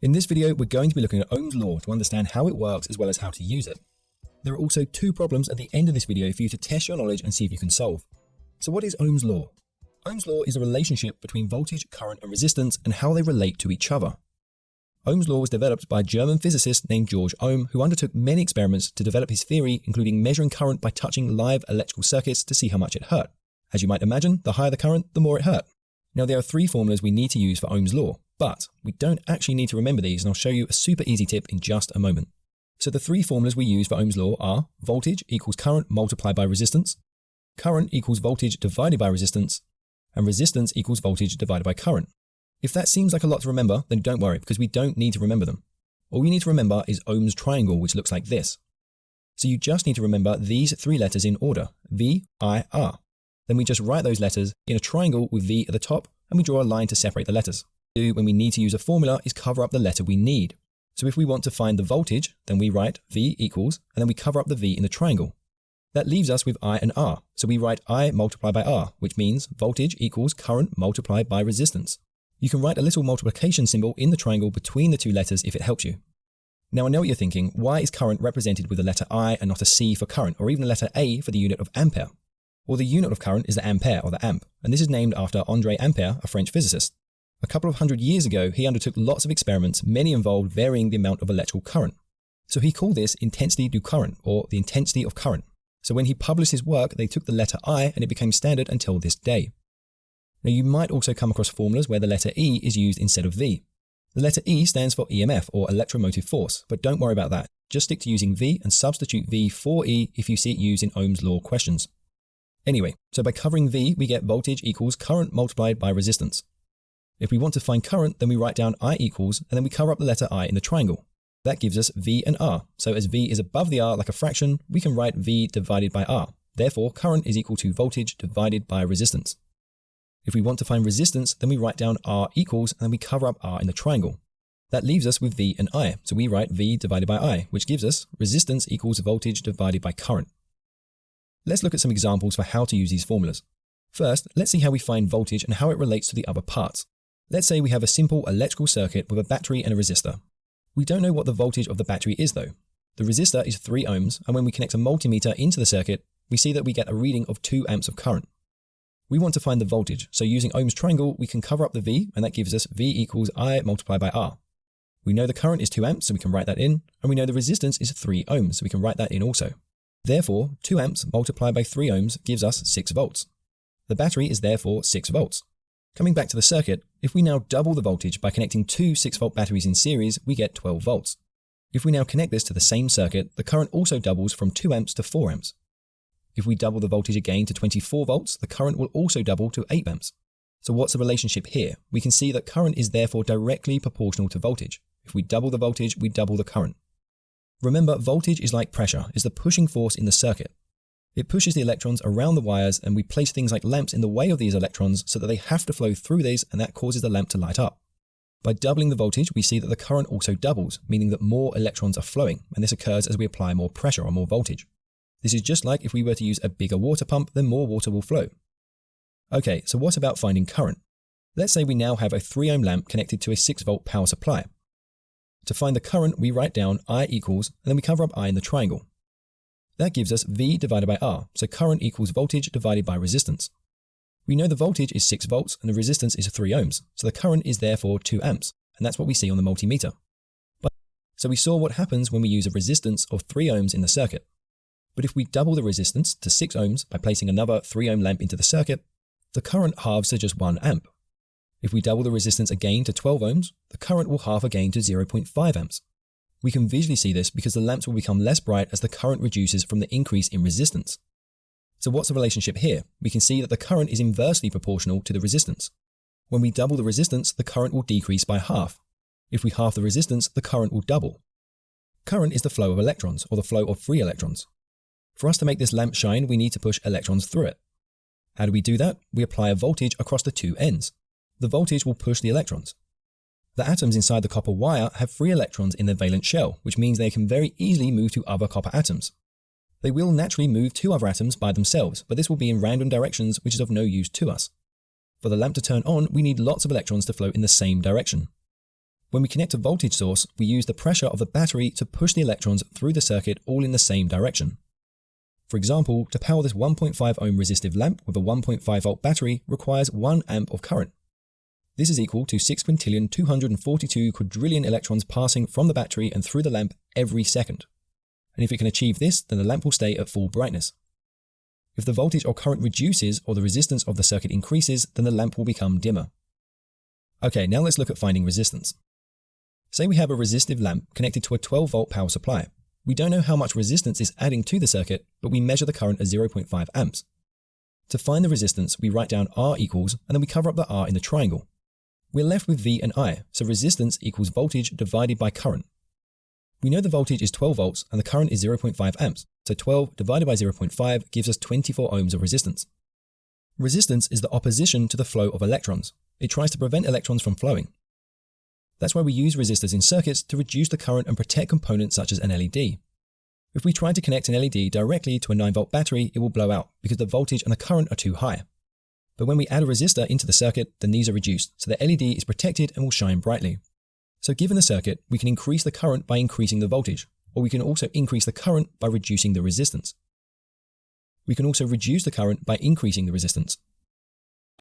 In this video, we're going to be looking at Ohm's law to understand how it works as well as how to use it. There are also two problems at the end of this video for you to test your knowledge and see if you can solve. So what is Ohm's law? Ohm's law is a relationship between voltage, current and resistance and how they relate to each other. Ohm's law was developed by a German physicist named George Ohm, who undertook many experiments to develop his theory, including measuring current by touching live electrical circuits to see how much it hurt. As you might imagine, the higher the current, the more it hurt. Now there are three formulas we need to use for Ohm's law, but we don't actually need to remember these, and I'll show you a super easy tip in just a moment. So the three formulas we use for Ohm's law are voltage equals current multiplied by resistance, current equals voltage divided by resistance, and resistance equals voltage divided by current. If that seems like a lot to remember, then don't worry, because we don't need to remember them. All you need to remember is Ohm's triangle, which looks like this. So you just need to remember these three letters in order, V, I, R. Then we just write those letters in a triangle with V at the top, and we draw a line to separate the letters. What we do when we need to use a formula is cover up the letter we need. So if we want to find the voltage, then we write V equals, and then we cover up the V in the triangle. That leaves us with I and R. So we write I multiplied by R, which means voltage equals current multiplied by resistance. You can write a little multiplication symbol in the triangle between the two letters if it helps you. Now I know what you're thinking, why is current represented with the letter I and not a C for current, or even a letter A for the unit of ampere? Well, the unit of current is the ampere, or the amp, and this is named after André Ampère, a French physicist. A couple of hundred years ago, he undertook lots of experiments, many involved varying the amount of electrical current. So he called this intensity du current, or the intensity of current. So when he published his work, they took the letter I and it became standard until this day. Now you might also come across formulas where the letter E is used instead of V. The letter E stands for EMF, or electromotive force, but don't worry about that. Just stick to using V and substitute V for E if you see it used in Ohm's law questions. Anyway, so by covering V, we get voltage equals current multiplied by resistance. If we want to find current, then we write down I equals, and then we cover up the letter I in the triangle. That gives us V and R. So as V is above the R like a fraction, we can write V divided by R. Therefore, current is equal to voltage divided by resistance. If we want to find resistance, then we write down R equals, and then we cover up R in the triangle. That leaves us with V and I. So we write V divided by I, which gives us resistance equals voltage divided by current. Let's look at some examples for how to use these formulas. First, let's see how we find voltage and how it relates to the other parts. Let's say we have a simple electrical circuit with a battery and a resistor. We don't know what the voltage of the battery is though. The resistor is 3 ohms, and when we connect a multimeter into the circuit, we see that we get a reading of 2 amps of current. We want to find the voltage, so using Ohm's triangle, we can cover up the V, and that gives us V equals I multiplied by R. We know the current is 2 amps, so we can write that in, and we know the resistance is 3 ohms, so we can write that in also. Therefore, 2 amps multiplied by 3 ohms gives us 6 volts. The battery is therefore 6 volts. Coming back to the circuit, if we now double the voltage by connecting two 6-volt batteries in series, we get 12 volts. If we now connect this to the same circuit, the current also doubles from 2 amps to 4 amps. If we double the voltage again to 24 volts, the current will also double to 8 amps. So what's the relationship here? We can see that current is therefore directly proportional to voltage. If we double the voltage, we double the current. Remember, voltage is like pressure, is the pushing force in the circuit. It pushes the electrons around the wires, and we place things like lamps in the way of these electrons so that they have to flow through these, and that causes the lamp to light up. By doubling the voltage, we see that the current also doubles, meaning that more electrons are flowing, and this occurs as we apply more pressure or more voltage. This is just like if we were to use a bigger water pump, then more water will flow. Okay, so what about finding current? Let's say we now have a 3 ohm lamp connected to a 6-volt power supply. To find the current, we write down I equals, and then we cover up I in the triangle. That gives us V divided by R, so current equals voltage divided by resistance. We know the voltage is 6 volts and the resistance is 3 ohms, so the current is therefore 2 amps, and that's what we see on the multimeter. So we saw what happens when we use a resistance of 3 ohms in the circuit. But if we double the resistance to 6 ohms by placing another 3 ohm lamp into the circuit, the current halves to just 1 amp. If we double the resistance again to 12 ohms, the current will halve again to 0.5 amps. We can visually see this because the lamps will become less bright as the current reduces from the increase in resistance. So what's the relationship here? We can see that the current is inversely proportional to the resistance. When we double the resistance, the current will decrease by half. If we halve the resistance, the current will double. Current is the flow of electrons, or the flow of free electrons. For us to make this lamp shine, we need to push electrons through it. How do we do that? We apply a voltage across the two ends. The voltage will push the electrons. The atoms inside the copper wire have free electrons in their valence shell, which means they can very easily move to other copper atoms. They will naturally move to other atoms by themselves, but this will be in random directions, which is of no use to us. For the lamp to turn on, we need lots of electrons to flow in the same direction. When we connect a voltage source, we use the pressure of the battery to push the electrons through the circuit all in the same direction. For example, to power this 1.5 ohm resistive lamp with a 1.5 volt battery requires 1 amp of current. This is equal to 6,242 quadrillion electrons passing from the battery and through the lamp every second. And if it can achieve this, then the lamp will stay at full brightness. If the voltage or current reduces or the resistance of the circuit increases, then the lamp will become dimmer. Okay, now let's look at finding resistance. Say we have a resistive lamp connected to a 12 volt power supply. We don't know how much resistance is adding to the circuit, but we measure the current as 0.5 amps. To find the resistance, we write down R equals, and then we cover up the R in the triangle. We're left with V and I, so resistance equals voltage divided by current. We know the voltage is 12 volts and the current is 0.5 amps, so 12 divided by 0.5 gives us 24 ohms of resistance. Resistance is the opposition to the flow of electrons. It tries to prevent electrons from flowing. That's why we use resistors in circuits to reduce the current and protect components such as an LED. If we try to connect an LED directly to a 9 volt battery, it will blow out because the voltage and the current are too high. But when we add a resistor into the circuit, then these are reduced, so the LED is protected and will shine brightly. So given the circuit, we can increase the current by increasing the voltage, or we can also increase the current by reducing the resistance. We can also reduce the current by increasing the resistance.